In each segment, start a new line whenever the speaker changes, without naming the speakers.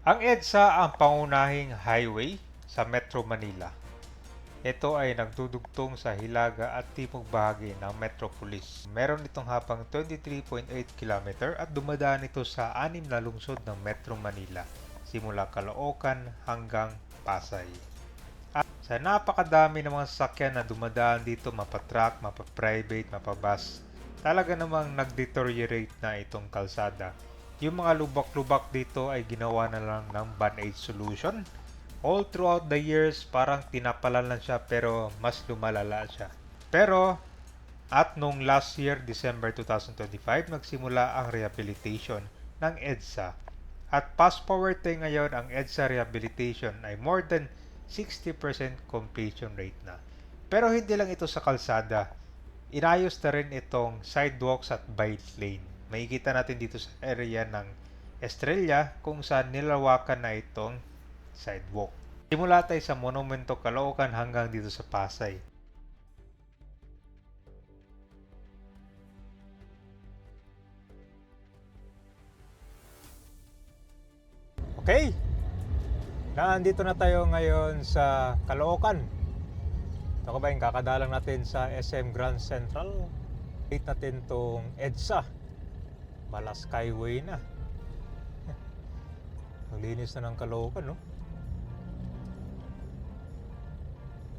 Ang EDSA ang pangunahing highway sa Metro Manila. Ito ay nagdudugtong sa hilaga at timog bahagi ng Metropolis. Meron itong habang 23.8 km at dumadaan ito sa 6 na lungsod ng Metro Manila, simula Caloocan hanggang Pasay. At sa napakadami ng mga sasakyan na dumadaan dito, mapa-truck, mapa-private, mapa-bus, talaga namang nag-deteriorate na itong kalsada. Yung mga lubak-lubak dito ay ginawa na lang ng band-aid solution. All throughout the years, parang tinapalan lang siya pero mas lumalala siya. Pero, at nung last year, December 2025, nagsimula ang rehabilitation ng EDSA. At fast forward tayo ngayon, ang EDSA rehabilitation ay more than 60% completion rate na. Pero hindi lang ito sa kalsada. Inayos na rin itong sidewalks at bike lane. Makikita natin dito sa area ng Estrella kung saan nilawakan na itong sidewalk. Simula tayo sa Monumento Caloocan hanggang dito sa Pasay. Okay, nandito na tayo ngayon sa Caloocan. Ito ka ba yung kakadalang natin sa SM Grand Central? Date natin tong EDSA. Mala Skyway na. Ang linis na ng Caloocan, no?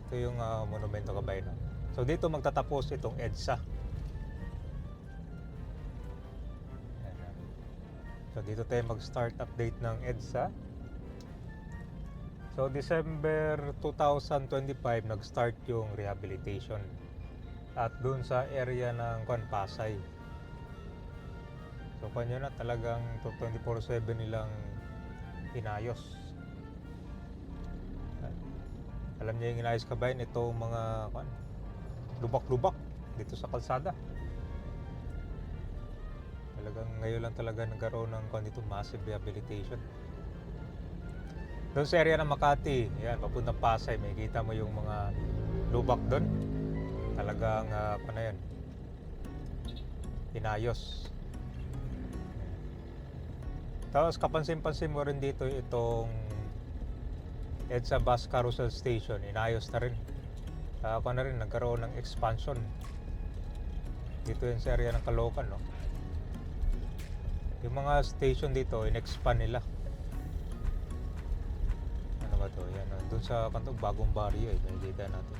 Ito yung Monumento Kabay, no? So dito magtatapos itong EDSA. So dito tayo mag-start update ng EDSA. So December 2025 nag-start yung rehabilitation. At doon sa area ng Pasay. So kanya na talagang 24/7 nilang inayos. Alam niyo yung inayos kabayan, itong mga lubak-lubak dito sa kalsada. Talagang ngayon lang talaga nagkaroon ng dito massive rehabilitation. Doon sa area ng Makati, yan, papuntang Pasay, makikita mo yung mga lubak doon. Talagang na yan, inayos. Tapos kapansin-pansin mo rin dito itong EDSA Bus Carousel Station, inayos na rin. Na rin, nagkaroon ng expansion. Dito yun sa area ng Caloocan, no? Yung mga station dito, in-expand nila. Ano ba to? Yan, doon sa kanto, bagong barrio, nakikita natin.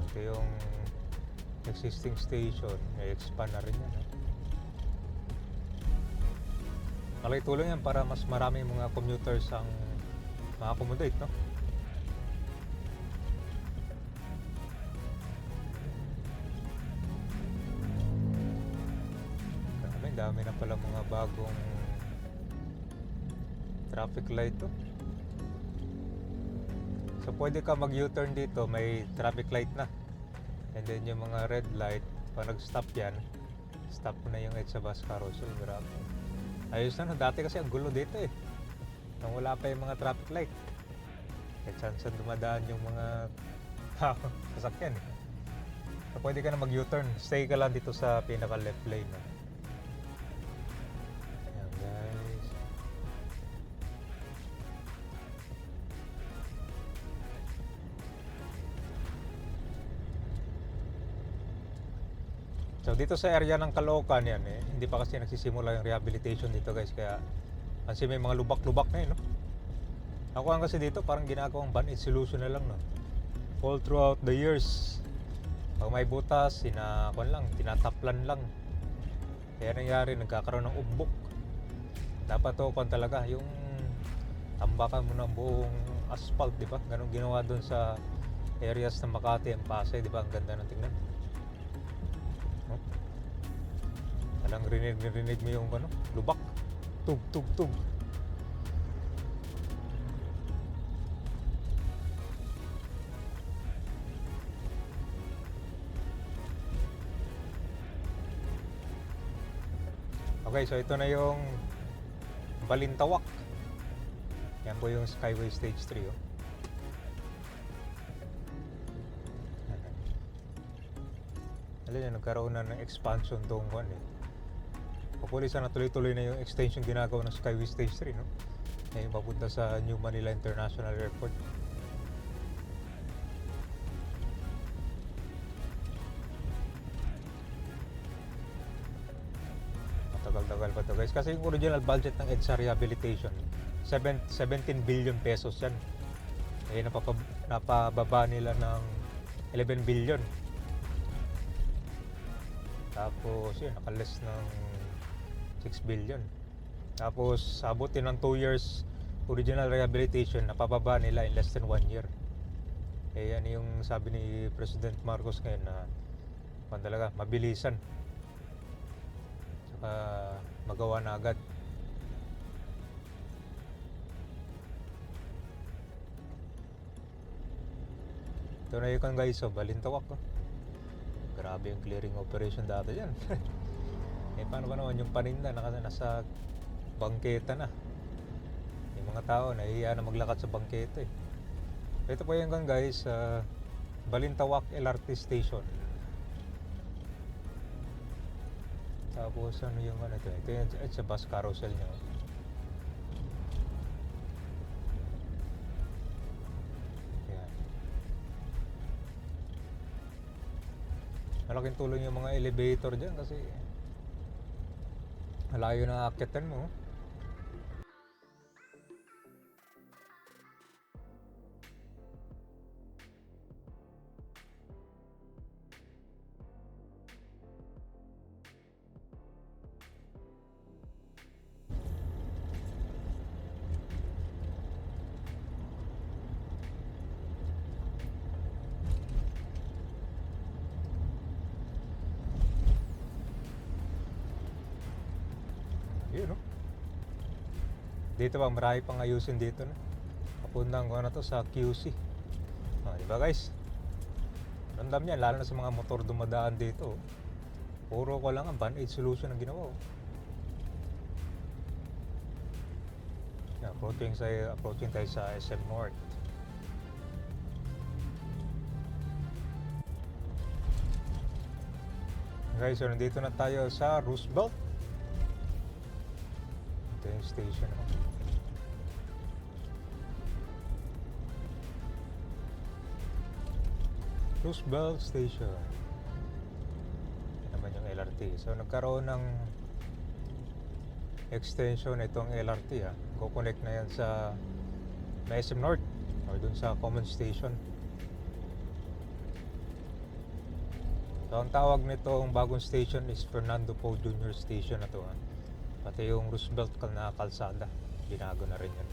Ito yung existing station, i-expand na rin yan. Malaki tulong yan para mas marami mga commuters ang ma-accommodate, no? Dami na pala mga bagong traffic light to. So pwede ka mag U-turn dito, may traffic light na. And then yung mga red light, pag nag-stop yan, stop na yung EDSA Bus Carousel. Grabe. Ayos na, no? Dati kasi ang gulo dito eh. Nang wala pa yung mga traffic light. Kahit saan dumadaan yung mga sasakyan eh. So pwede ka na mag U-turn. Stay ka lang dito sa pinaka left lane. No? So dito sa area ng Caloocan yan hindi pa kasi nagsisimula yung rehabilitation dito guys, kaya kasi may mga lubak-lubak na no? Ako ang kasi dito parang ginagawang band-aid solution na lang, no? All throughout the years, pag may butas, tinataplan lang. Kaya nangyari, nagkakaroon ng umbok. Dapat to talaga, yung tambakan mo ng buong asphalt, di ba? Ganun ginawa doon sa areas ng Makati and Pasay, di ba? Ang ganda ng tingnan. Alang rinig mo yung lubak, tug. Okay, so ito na yung Balintawak. Yan po yung Skyway Stage 3. Alam niyo, nagkaroon na ng expansion doon Hopefully sana tuloy-tuloy na yung extension ginagawa ng Skyway Stage 3, no? Yung papunta sa New Manila International Airport. Matagal-tagal pa to guys. Kasi yung original budget ng EDSA rehabilitation, 17 billion pesos yan. Eh, napababa nila ng 11 billion. Tapos yun, nakaless ng 6 billion. Tapos sabutin ng 2 years original rehabilitation, napababa nila in less than 1 year. Eh yan yung sabi ni President Marcos ngayon na talaga mabilisan. Saka magawa na agad. Ito na yung guys, so Balintawak. Oh. Grabe yung clearing operation dati yan. Eh paano ba naman yung paninda nasa bangketa na. Yung mga tao nahihiya na maglakad sa bangketa eh. Ito po yung guys, Balintawak LRT Station. Tapos ano yung ano ito? Ito yung sa bus carousel nyo. Ayan. Malaking tulong yung mga elevator dyan kasi malayo na aakyatan mo. Yun, no? Dito ba, marami pang ayusin dito na. Papuntang ko na to sa QC. Diba guys? Randam yan, lalo na sa mga motor dumadaan dito. Puro ko lang ang band-aid solution ang ginawa. Approaching tayo sa SM North. Guys, so nandito na tayo sa Roosevelt. Ito yung station. Roosevelt Station. Yan naman yung LRT. So nagkaroon ng extension itong LRT ha. Kukonect na yan sa SM North or dun sa common station. So ang tawag nitong bagong station is Fernando Poe Jr. Station na to ha. Pati yung Roosevelt na kalsada, binago na rin yan.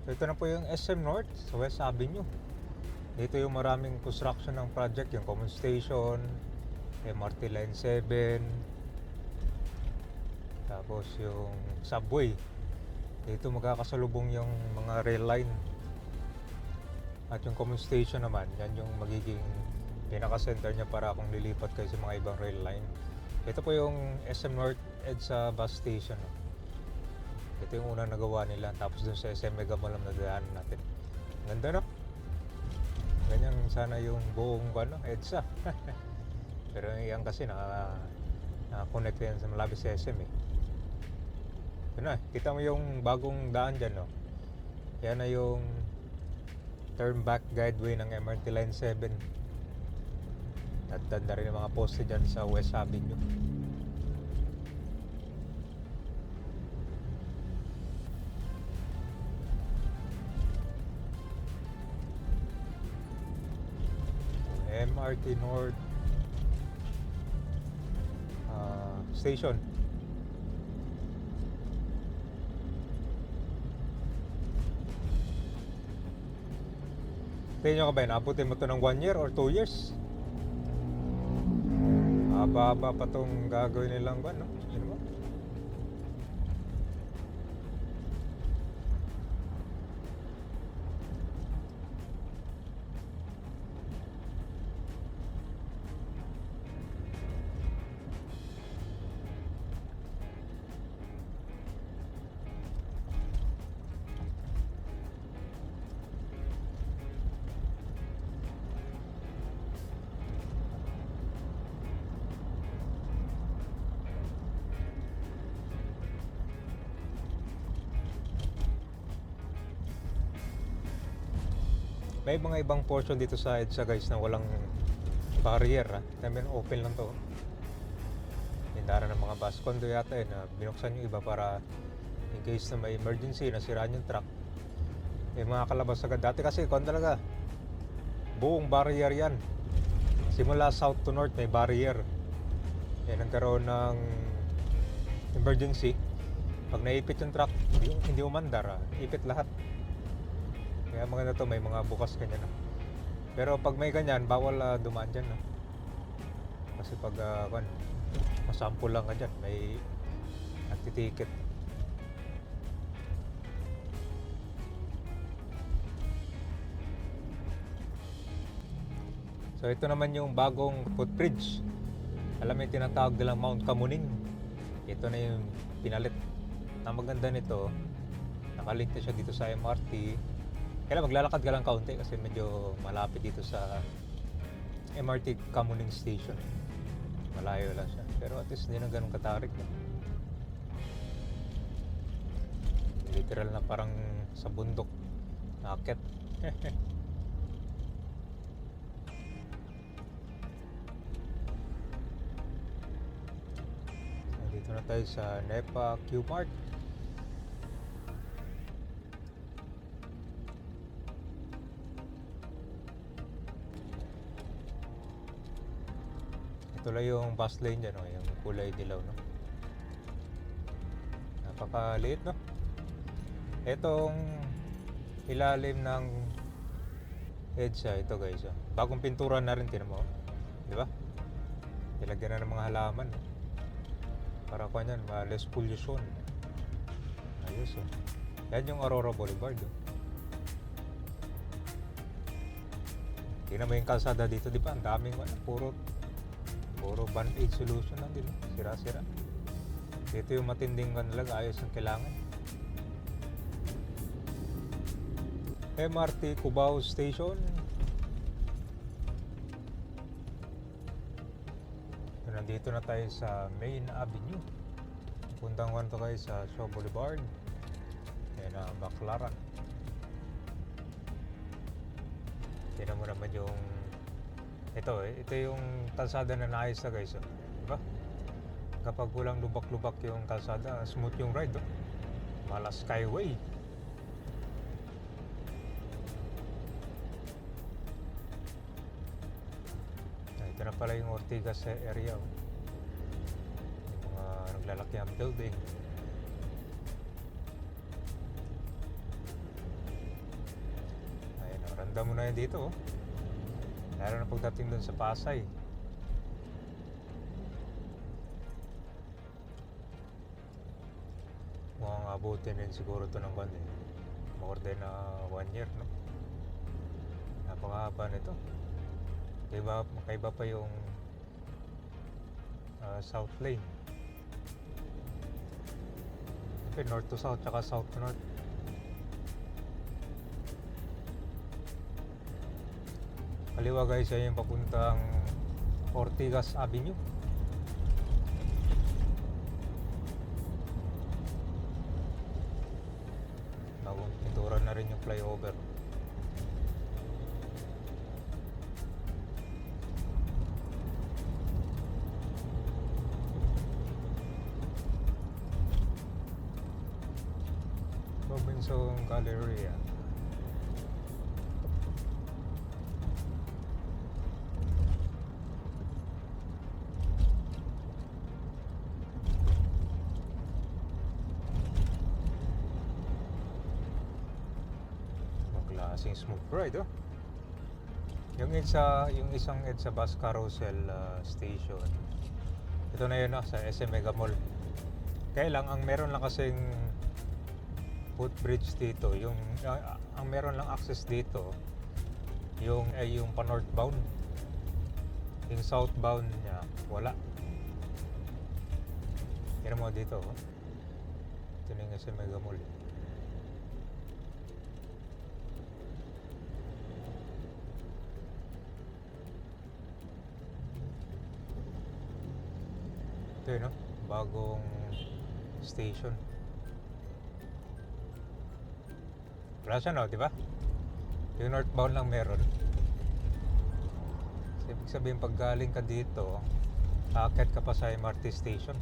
So ito na po yung SM North sa West Avenue. Dito yung maraming construction ng project, yung common station, MRT Line 7, tapos yung subway. Dito magkakasalubong yung mga rail line. At yung common station naman, yan yung magiging pinaka-center niya para kung lilipat kayo sa mga ibang rail line. Ito po yung SM North EDSA bus station. Ito yung unang nagawa nila. Tapos dun sa SM Mega Mall ang nadaanan natin. Ganda, no? Ganyan sana yung buong EDSA. Pero yan kasi naka-connect yan sa malapit sa SM eh. Ito na, kita mo yung bagong daan dyan, no? Yan na yung turn back guideway ng MRT Line 7. At na rin yung mga poste dyan sa West Avenue. MRT North Station. Tingin nyo ka ba yun? Abutin mo to ng 1 year or 2 years? Haba-haba pa tong gagawin nilang ban, no? Yun mo? May mga ibang portion dito sa EDSA guys na walang barrier, ha. I mean, open lang to. Hindara ng mga bus condo yata na binuksan yung iba para in case na may emergency, nasiraan yung truck, may mga kalabas agad. Dati kasi kung talaga buong barrier yan, simula south to north may barrier. Nagkaroon ng emergency, pag naipit yung truck, hindi umandar, ipit lahat. Kaya maganda to, may mga bukas ganyan, no? Pero pag may ganyan, bawal dumaan dyan, no? Kasi pag masample lang ka dyan, may nagtitiket. So ito naman yung bagong footbridge. Alam mo yung tinatawag nilang Mount Kamuning. Ito na yung pinalit. Ang maganda nito, nakalink na siya dito sa MRT. Kaya maglalakad ka lang kaunti kasi medyo malapit dito sa MRT Kamuning Station. Malayo lang siya. Pero at least hindi na ganun katarik, no? Literal na parang sa bundok. Nakakit. Dito na tayo sa NEPA Q-Mart. Ito lang yung bus lane dyan, no? Yung kulay dilaw, no? Napakaliit, no? Itong ilalim ng EDSA, ito guys, bagong pintura na rin, tinan mo, di ba? Nilagyan na ng mga halaman, no? Para ko yan, less pollution. Ayos, oh. Yan yung Aurora Boulevard, oh. Tingnan mo yung kalsada dito, di ba? Ang daming puro band-aid solution lang din, sira-sira. Dito yung matinding lang, ayos ang kailangan. MRT Cubao Station. Nandito na tayo sa Main Avenue. Puntang to kayo sa Shaw Boulevard. Yan ang Baclaran. Tignan mo naman yung ito yung kalsada na naayos na guys, diba? Kapag walang lubak-lubak yung kalsada, smooth yung ride, oh. Mala Skyway. Ito na pala yung Ortigas area, oh. Yung mga naglalaki ang building. Ayun, randa mo na yun dito, oh. Lalo na pagdating dun sa Pasay. Mukhang abutin din siguro ito ng more than 1 year, no? Napakahaba nito. Makaiba pa yung South Lane. Okay, north to south, tsaka south to north. Kaliwa guys, yan yung papuntang Ortigas Avenue. Bagong pintura na rin yung flyover. Robinson Galleria. amazing smooth ride, oh. Yung isang EDSA bus carousel station. Ito na yun, sa SM Mega Mall. Kaya lang, ang meron lang kasing footbridge dito, ang meron lang access dito, yung pa northbound. Yung southbound niya, wala. Tignan mo dito, oh. Ito na yung SM Mega Mall. Ito yun, no? Bagong station. Wala siya, no? Diba? Yung northbound lang meron. So, ibig sabihin, pag galing ka dito, aakyat ka pa sa MRT station.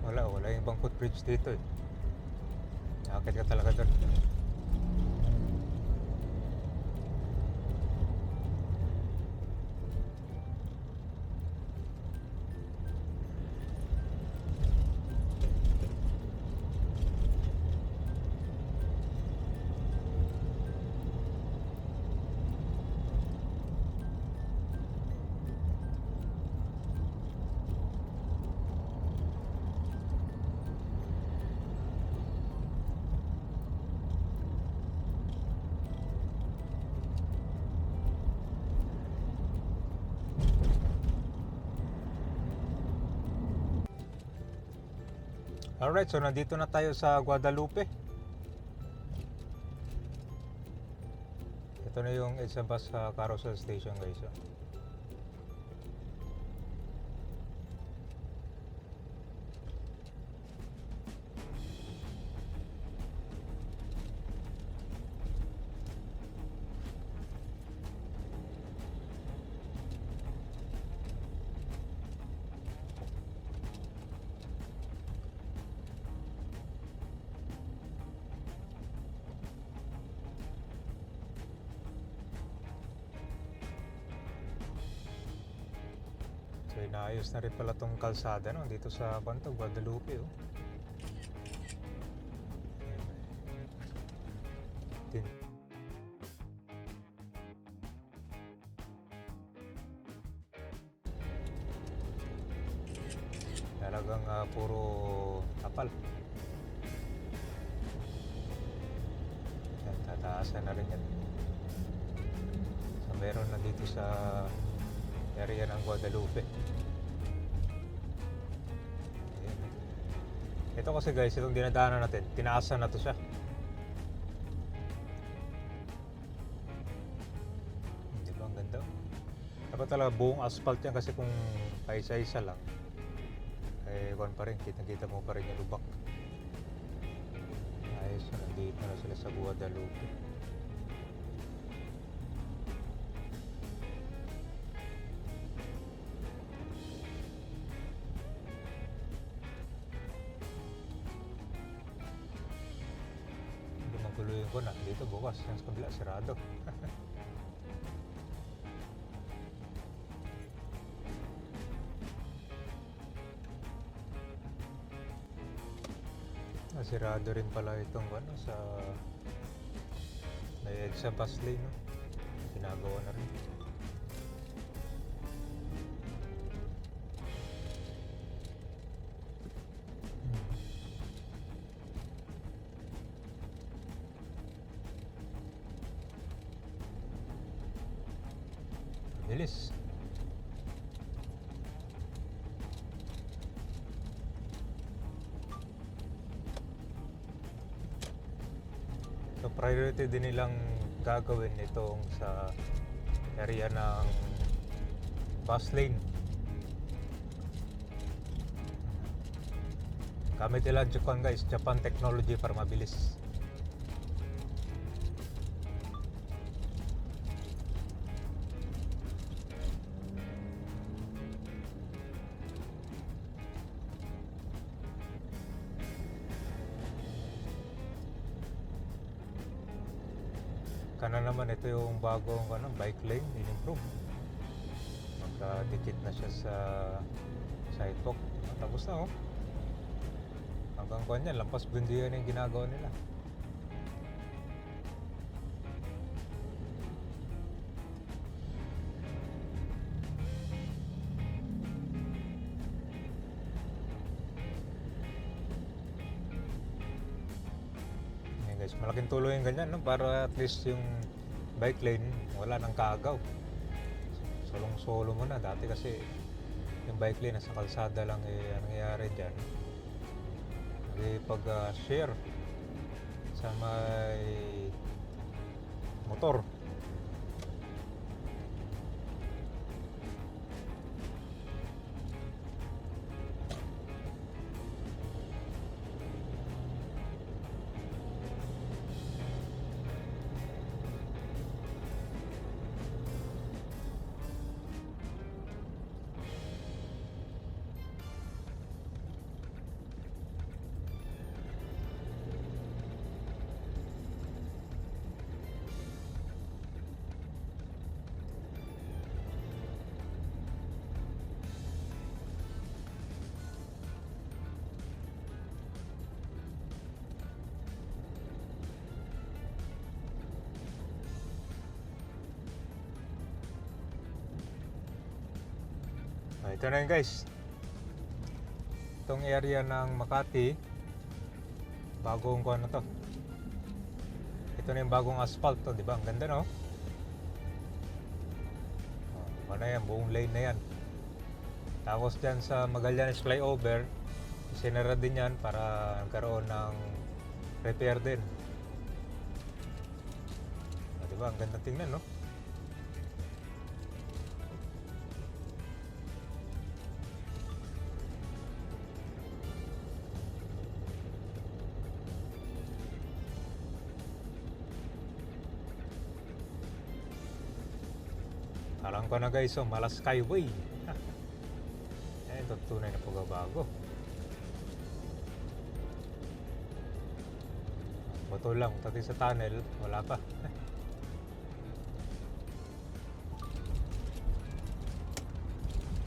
Wala yung ibang footbridge dito, eh. Aakyat ka talaga doon. Alright, so nandito na tayo sa Guadalupe. Ito na yung EDSA bus carousel station, guys, oh. So inaayos na rin pala tong kalsada, no, dito sa Guadalupe, oh. Din. Talagang puro kapal. Yan, tataasan na rin yan. So meron na dito sa area ng Guadalupe. Ayan. Ito kasi, guys, itong dinadaanan natin, tinaasan na to siya. Di ba ang ganda? Dapat talaga buong asphalt yan, kasi kung paisa-isa lang, eh kuwan pa rin, kita mo pa rin yung lubak. Ayos na, nandito na sila sa Guadalupe. Tuluyin ko na dito bukas, yung sa kabila sirado. Sirado rin pala itong sa may EDSA bus lane, no? Ginagawa na rin. Bilis. So priority din nilang gagawin itong sa area ng bus lane. Gamit nila Japan, guys, Japan technology para mabilis. Kana naman, ito yung bagong bike lane, in-improve. Nakadikit na siya sa sidewalk. Tapos na oh. Hanggang kuwan yan, lampas bundiyan yung ginagawa nila. Ayan guys, malaking tulong yung ganyan, no? Para at least yung bike lane wala nang kaagaw. Solong-solo mo na. Dati kasi yung bike lane nasa kalsada lang ang nangyayari dyan. Pag-share sa may motor. Ito na yun guys, itong area ng Makati, bagong kuha na to. Ito na yung bagong asphalt to, di ba? Ang ganda, no? Ano yan, buong lane na yan. Tapos dyan sa Magallanes flyover, sinara din yan para nagkaroon ng repair din. Di ba? Ang ganda tingnan, no? Alam ko na guys, so Malas Skyway. Ito tunay na pagbabago. Bato lang, pati sa tunnel, wala pa.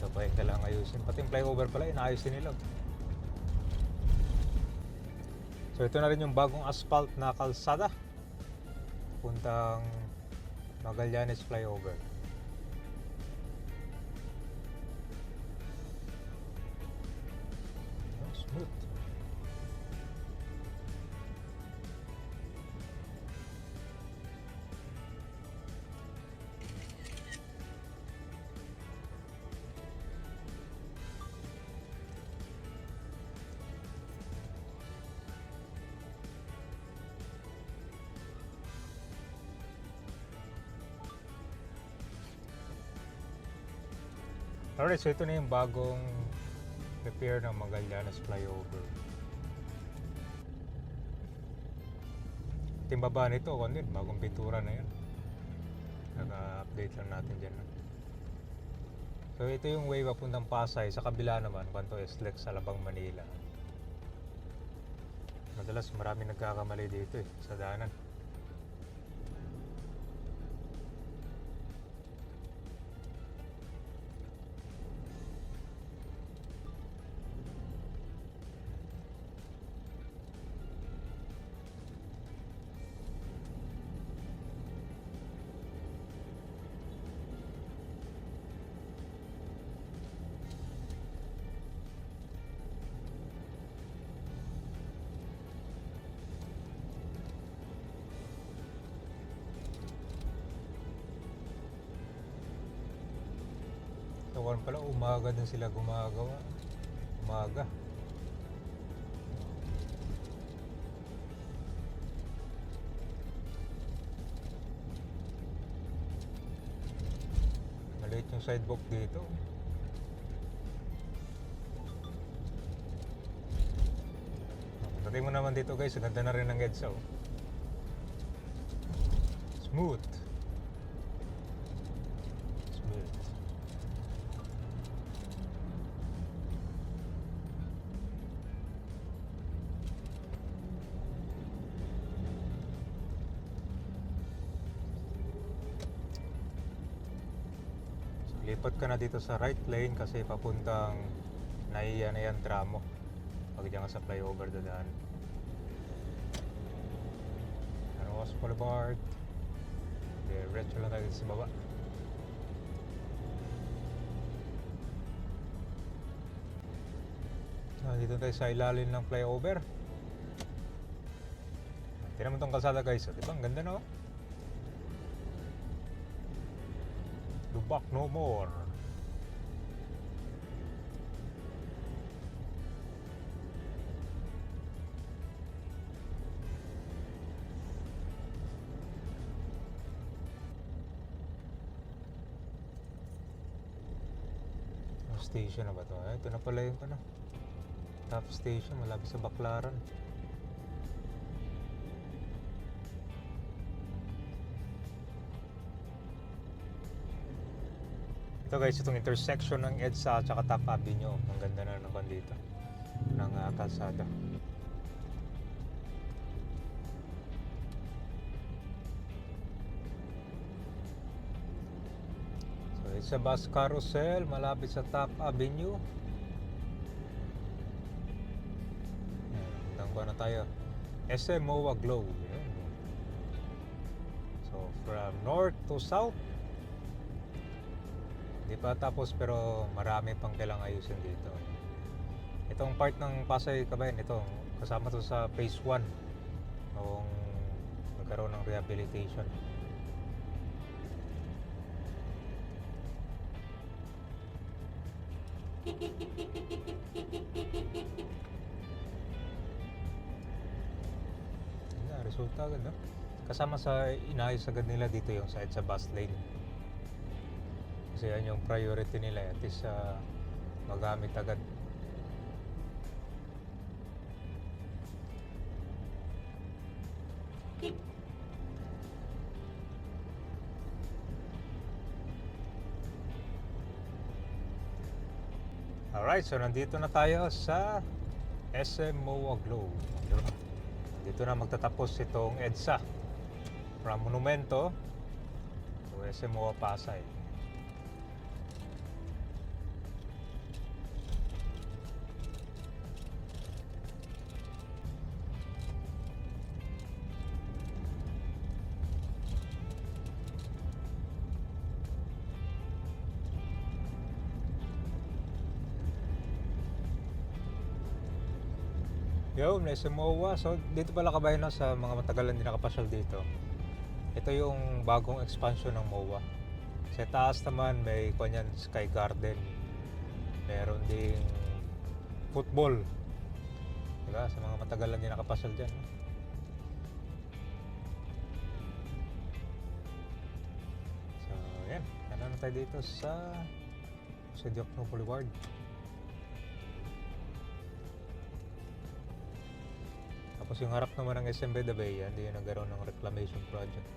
Ito pa yung kailangan ayusin. Pati yung flyover pala, inaayos din nila. So ito na rin yung bagong asphalt na kalsada puntang Magallanes flyover. Smooth. Alright, so ito na yung bagong repair ng Magallanes flyover. At yung baba nito, bagong pintura na yan. Naka-update lang natin dyan. So ito yung way papuntang Pasay. Sa kabila naman, Kanto SLEX sa Alabang, Manila. Madalas marami nagkakamali dito sa daanan. So pala, umaga din sila gumagawa. Umaga. Maliit yung sidewalk dito. Pagdating mo naman dito guys, ganda na rin ng EDSA. Smooth. lipat ka na dito sa right lane kasi papuntang Naiya na yan tramo. Pag diyan ka sa flyover dadaan. Ross Boulevard. Diretso lang tayo sa baba. Dito tayo sa ilalim ng flyover. Tignan mo tong kalsada guys. Diba? Ang ganda no? Lubak no more. Station na ba to? Ito na pala yung ano, top station malapit sa Baclaran. Ito guys, itong intersection ng EDSA at saka Top Avenue. Ang ganda na naman dito ng kalsada. It's a bus carousel malapit sa Top Avenue. Ayan, ba na tayo? SM MOA Glow. Ayan. So from north to south. Hindi pa tapos pero marami pang kailangang ayusin dito. Itong part ng Pasay Kabayan, ito kasama to sa phase 1 noong nagkaroon ng rehabilitation. Resulta agad, no? Kasama sa inayos agad nila dito yung sa EDSA bus lane. Kasi yan yung priority nila, at least magamit agad. Alright, so nandito na tayo sa SM MOA Glow. Dito na magtatapos itong EDSA from Monumento to SM MOA Pasay. Yun, SM MOA. So dito pala kabayan na sa mga matagalan din nakapasyal dito. Ito yung bagong expansion ng MOA. Sa taas naman may kanyan Sky Garden. Meron ding football. Diba? Sa mga matagalan din nakapasyal dyan. So yan, ano na tayo dito sa Diokno Boulevard. Tapos yung harap naman ng SM Beda Bay, hindi yung nagkaroon ng reclamation project.